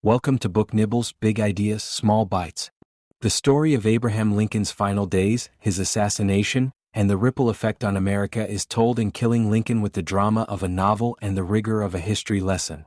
Welcome to Book Nibbles, Big Ideas, Small Bites. The story of Abraham Lincoln's final days, his assassination, and the ripple effect on America is told in Killing Lincoln with the drama of a novel and the rigor of a history lesson.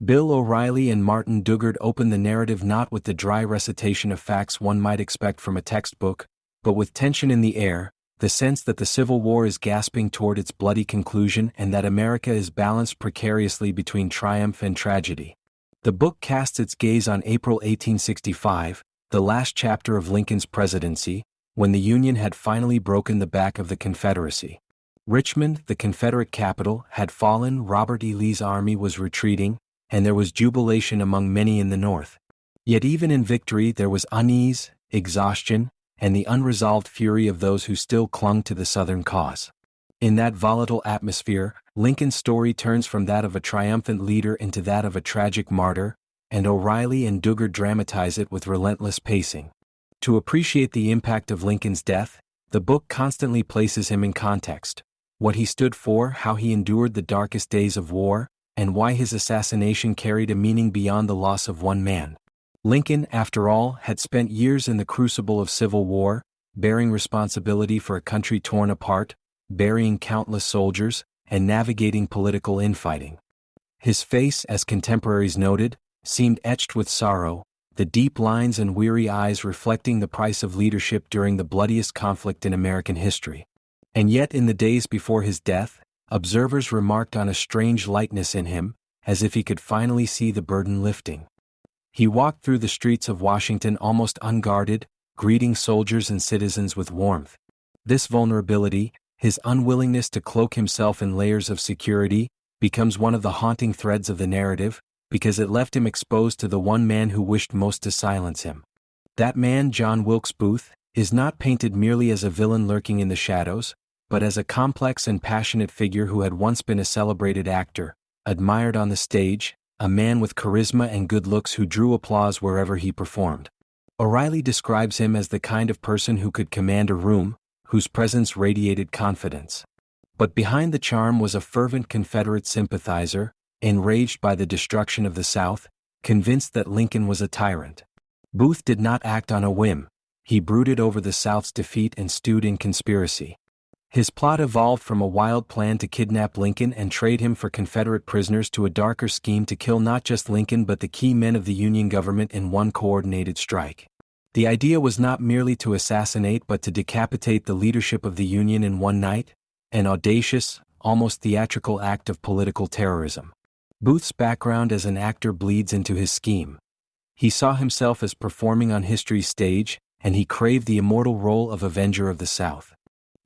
Bill O'Reilly and Martin Dugard open the narrative not with the dry recitation of facts one might expect from a textbook, but with tension in the air, the sense that the Civil War is gasping toward its bloody conclusion and that America is balanced precariously between triumph and tragedy. The book casts its gaze on April 1865, the last chapter of Lincoln's presidency, when the Union had finally broken the back of the Confederacy. Richmond, the Confederate capital, had fallen, Robert E. Lee's army was retreating, and there was jubilation among many in the North. Yet even in victory there was unease, exhaustion, and the unresolved fury of those who still clung to the Southern cause. In that volatile atmosphere, Lincoln's story turns from that of a triumphant leader into that of a tragic martyr, and O'Reilly and Dugard dramatize it with relentless pacing. To appreciate the impact of Lincoln's death, the book constantly places him in context: what he stood for, how he endured the darkest days of war, and why his assassination carried a meaning beyond the loss of one man. Lincoln, after all, had spent years in the crucible of civil war, bearing responsibility for a country torn apart, burying countless soldiers, and navigating political infighting. His face, as contemporaries noted, seemed etched with sorrow, the deep lines and weary eyes reflecting the price of leadership during the bloodiest conflict in American history. And yet in the days before his death, observers remarked on a strange lightness in him, as if he could finally see the burden lifting. He walked through the streets of Washington almost unguarded, greeting soldiers and citizens with warmth. This vulnerability, his unwillingness to cloak himself in layers of security, becomes one of the haunting threads of the narrative, because it left him exposed to the one man who wished most to silence him. That man, John Wilkes Booth, is not painted merely as a villain lurking in the shadows, but as a complex and passionate figure who had once been a celebrated actor, admired on the stage, a man with charisma and good looks who drew applause wherever he performed. O'Reilly describes him as the kind of person who could command a room, whose presence radiated confidence. But behind the charm was a fervent Confederate sympathizer, enraged by the destruction of the South, convinced that Lincoln was a tyrant. Booth did not act on a whim. He brooded over the South's defeat and stewed in conspiracy. His plot evolved from a wild plan to kidnap Lincoln and trade him for Confederate prisoners to a darker scheme to kill not just Lincoln but the key men of the Union government in one coordinated strike. The idea was not merely to assassinate but to decapitate the leadership of the Union in one night, an audacious, almost theatrical act of political terrorism. Booth's background as an actor bleeds into his scheme. He saw himself as performing on history's stage, and he craved the immortal role of Avenger of the South.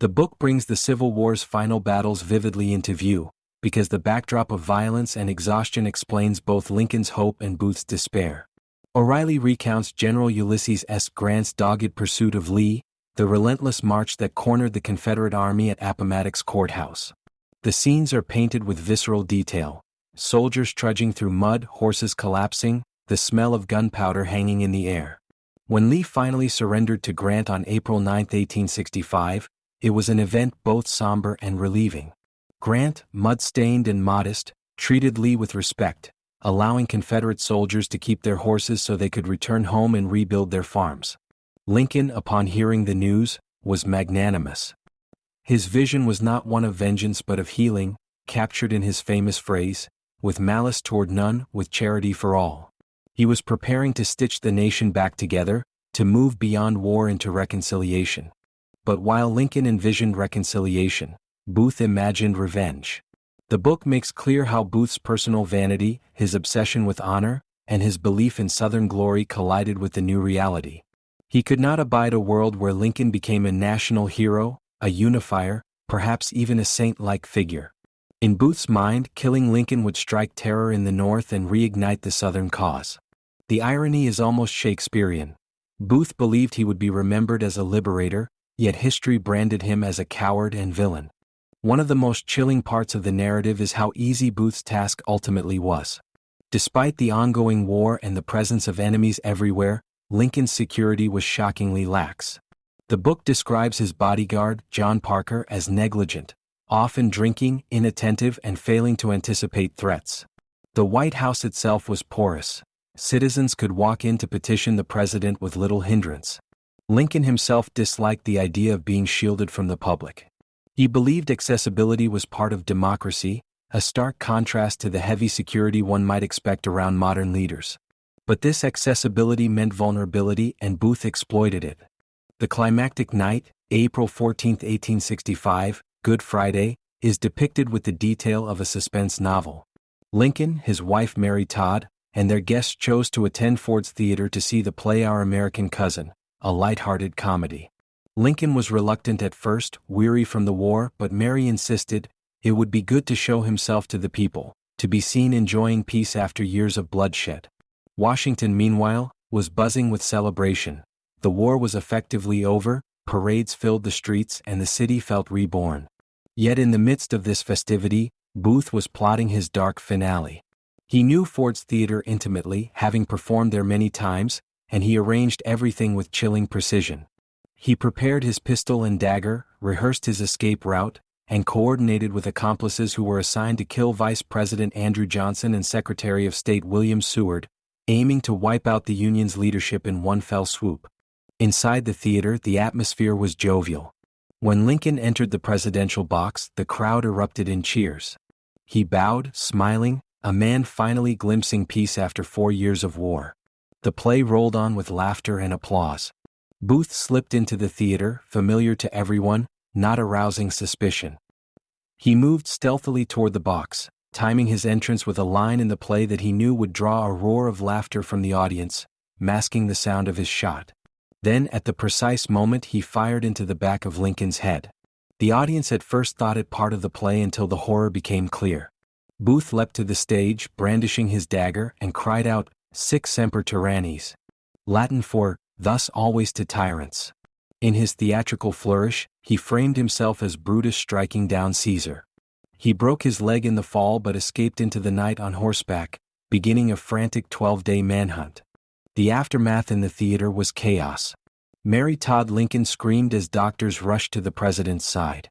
The book brings the Civil War's final battles vividly into view, because the backdrop of violence and exhaustion explains both Lincoln's hope and Booth's despair. O'Reilly recounts General Ulysses S. Grant's dogged pursuit of Lee, the relentless march that cornered the Confederate Army at Appomattox Courthouse. The scenes are painted with visceral detail: soldiers trudging through mud, horses collapsing, the smell of gunpowder hanging in the air. When Lee finally surrendered to Grant on April 9, 1865, it was an event both somber and relieving. Grant, mud-stained and modest, treated Lee with respect, allowing Confederate soldiers to keep their horses so they could return home and rebuild their farms. Lincoln, upon hearing the news, was magnanimous. His vision was not one of vengeance but of healing, captured in his famous phrase, "With malice toward none, with charity for all." He was preparing to stitch the nation back together, to move beyond war into reconciliation. But while Lincoln envisioned reconciliation, Booth imagined revenge. The book makes clear how Booth's personal vanity, his obsession with honor, and his belief in Southern glory collided with the new reality. He could not abide a world where Lincoln became a national hero, a unifier, perhaps even a saint-like figure. In Booth's mind, killing Lincoln would strike terror in the North and reignite the Southern cause. The irony is almost Shakespearean. Booth believed he would be remembered as a liberator, yet history branded him as a coward and villain. One of the most chilling parts of the narrative is how easy Booth's task ultimately was. Despite the ongoing war and the presence of enemies everywhere, Lincoln's security was shockingly lax. The book describes his bodyguard, John Parker, as negligent, often drinking, inattentive, and failing to anticipate threats. The White House itself was porous. citizens could walk in to petition the president with little hindrance. Lincoln himself disliked the idea of being shielded from the public. He believed accessibility was part of democracy, a stark contrast to the heavy security one might expect around modern leaders. But this accessibility meant vulnerability, and Booth exploited it. The climactic night, April 14, 1865, Good Friday, is depicted with the detail of a suspense novel. Lincoln, his wife Mary Todd, and their guests chose to attend Ford's Theater to see the play Our American Cousin, a light-hearted comedy. Lincoln was reluctant at first, weary from the war, but Mary insisted it would be good to show himself to the people, to be seen enjoying peace after years of bloodshed. Washington, meanwhile, was buzzing with celebration. The war was effectively over, parades filled the streets, and the city felt reborn. Yet in the midst of this festivity, Booth was plotting his dark finale. He knew Ford's Theater intimately, having performed there many times, and he arranged everything with chilling precision. He prepared his pistol and dagger, rehearsed his escape route, and coordinated with accomplices who were assigned to kill Vice President Andrew Johnson and Secretary of State William Seward, aiming to wipe out the Union's leadership in one fell swoop. Inside the theater, the atmosphere was jovial. When Lincoln entered the presidential box, the crowd erupted in cheers. He bowed, smiling, a man finally glimpsing peace after 4 years of war. The play rolled on with laughter and applause. Booth slipped into the theater, familiar to everyone, not arousing suspicion. He moved stealthily toward the box, timing his entrance with a line in the play that he knew would draw a roar of laughter from the audience, masking the sound of his shot. Then, at the precise moment, he fired into the back of Lincoln's head. The audience at first thought it part of the play until the horror became clear. Booth leapt to the stage, brandishing his dagger, and cried out, "Sic semper tyrannis," Latin for, "Thus always to tyrants." In his theatrical flourish, he framed himself as Brutus striking down Caesar. He broke his leg in the fall but escaped into the night on horseback, beginning a frantic 12-day manhunt. The aftermath in the theater was chaos. Mary Todd Lincoln screamed as doctors rushed to the president's side.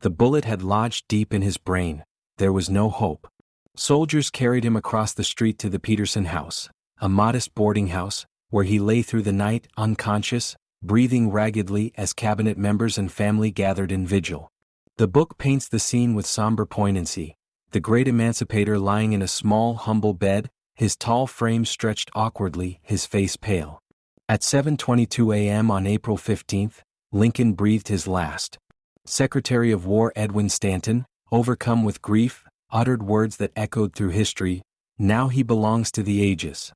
The bullet had lodged deep in his brain. There was no hope. Soldiers carried him across the street to the Peterson House, a modest boarding house, where he lay through the night, unconscious, breathing raggedly as cabinet members and family gathered in vigil. The book paints the scene with somber poignancy, the great emancipator lying in a small, humble bed, his tall frame stretched awkwardly, his face pale. At 7:22 a.m. on April 15, Lincoln breathed his last. Secretary of War Edwin Stanton, overcome with grief, uttered words that echoed through history, "Now he belongs to the ages."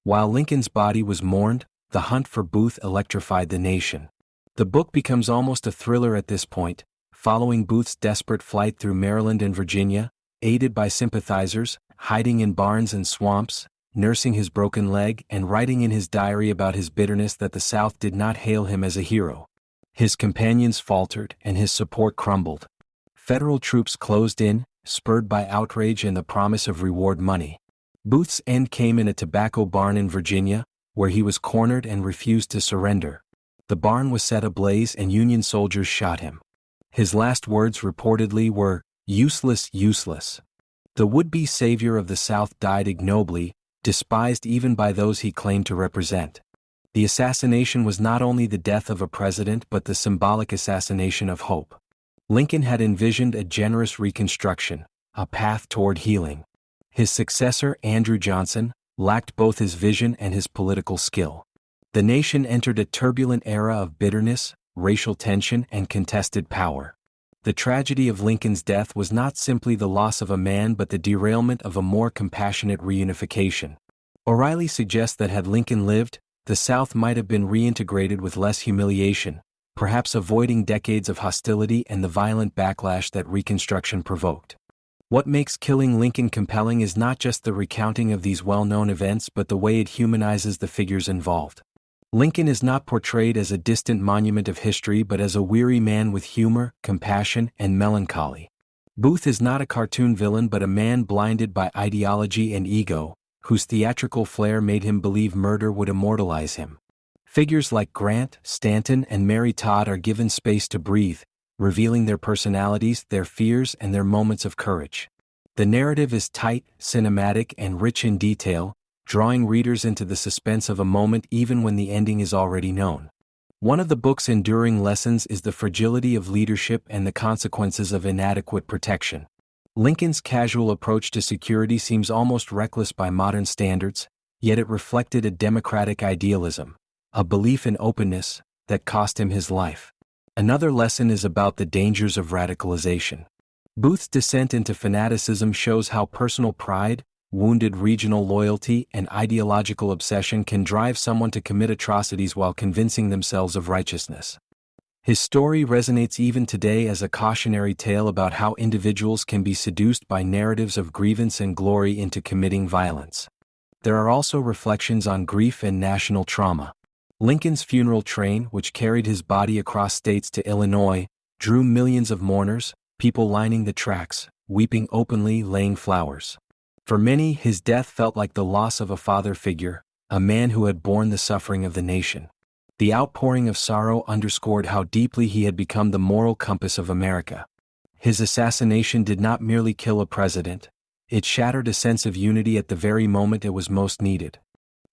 While Lincoln's body was mourned, the hunt for Booth electrified the nation. The book becomes almost a thriller at this point, following Booth's desperate flight through Maryland and Virginia, aided by sympathizers, hiding in barns and swamps, nursing his broken leg, and writing in his diary about his bitterness that the South did not hail him as a hero. His companions faltered, and his support crumbled. Federal troops closed in, spurred by outrage and the promise of reward money. Booth's end came in a tobacco barn in Virginia, where he was cornered and refused to surrender. The barn was set ablaze and Union soldiers shot him. His last words reportedly were, "Useless, useless." The would-be savior of the South died ignobly, despised even by those he claimed to represent. The assassination was not only the death of a president but the symbolic assassination of hope. Lincoln had envisioned a generous reconstruction, a path toward healing. His successor, Andrew Johnson, lacked both his vision and his political skill. The nation entered a turbulent era of bitterness, racial tension, and contested power. The tragedy of Lincoln's death was not simply the loss of a man but the derailment of a more compassionate reunification. O'Reilly suggests that had Lincoln lived, the South might have been reintegrated with less humiliation, perhaps avoiding decades of hostility and the violent backlash that Reconstruction provoked. What makes Killing Lincoln compelling is not just the recounting of these well-known events but the way it humanizes the figures involved. Lincoln is not portrayed as a distant monument of history but as a weary man with humor, compassion, and melancholy. Booth is not a cartoon villain but a man blinded by ideology and ego, whose theatrical flair made him believe murder would immortalize him. Figures like Grant, Stanton, and Mary Todd are given space to breathe, revealing their personalities, their fears, and their moments of courage. The narrative is tight, cinematic, and rich in detail, drawing readers into the suspense of a moment even when the ending is already known. One of the book's enduring lessons is the fragility of leadership and the consequences of inadequate protection. Lincoln's casual approach to security seems almost reckless by modern standards, yet it reflected a democratic idealism, a belief in openness, that cost him his life. Another lesson is about the dangers of radicalization. Booth's descent into fanaticism shows how personal pride, wounded regional loyalty, and ideological obsession can drive someone to commit atrocities while convincing themselves of righteousness. His story resonates even today as a cautionary tale about how individuals can be seduced by narratives of grievance and glory into committing violence. There are also reflections on grief and national trauma. Lincoln's funeral train, which carried his body across states to Illinois, drew millions of mourners, people lining the tracks, weeping openly, laying flowers. For many, his death felt like the loss of a father figure, a man who had borne the suffering of the nation. The outpouring of sorrow underscored how deeply he had become the moral compass of America. His assassination did not merely kill a president, it shattered a sense of unity at the very moment it was most needed.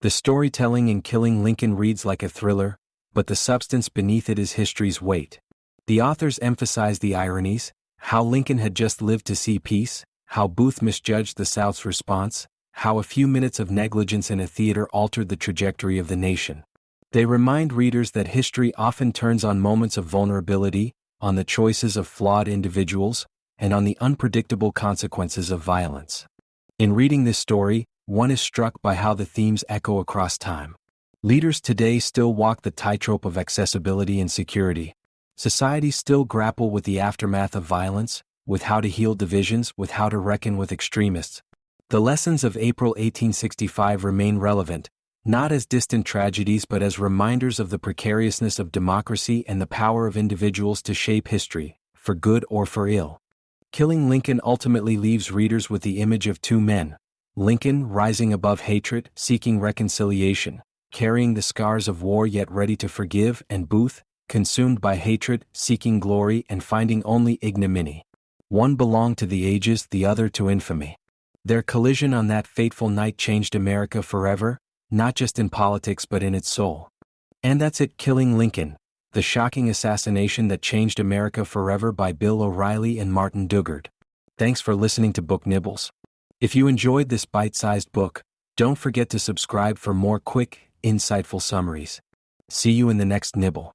The storytelling in Killing Lincoln reads like a thriller, but the substance beneath it is history's weight. The authors emphasize the ironies, how Lincoln had just lived to see peace, how Booth misjudged the South's response, how a few minutes of negligence in a theater altered the trajectory of the nation. They remind readers that history often turns on moments of vulnerability, on the choices of flawed individuals, and on the unpredictable consequences of violence. In reading this story, one is struck by how the themes echo across time. Leaders today still walk the tightrope of accessibility and security. Societies still grapple with the aftermath of violence, with how to heal divisions, with how to reckon with extremists. The lessons of April 1865 remain relevant, not as distant tragedies but as reminders of the precariousness of democracy and the power of individuals to shape history, for good or for ill. Killing Lincoln ultimately leaves readers with the image of two men: Lincoln rising above hatred, seeking reconciliation, carrying the scars of war yet ready to forgive, and Booth, consumed by hatred, seeking glory and finding only ignominy. One belonged to the ages, the other to infamy. Their collision on that fateful night changed America forever, not just in politics but in its soul. And that's it, Killing Lincoln, the shocking assassination that changed America forever, by Bill O'Reilly and Martin Dugard. Thanks for listening to Book Nibbles. If you enjoyed this bite-sized book, don't forget to subscribe for more quick, insightful summaries. See you in the next nibble.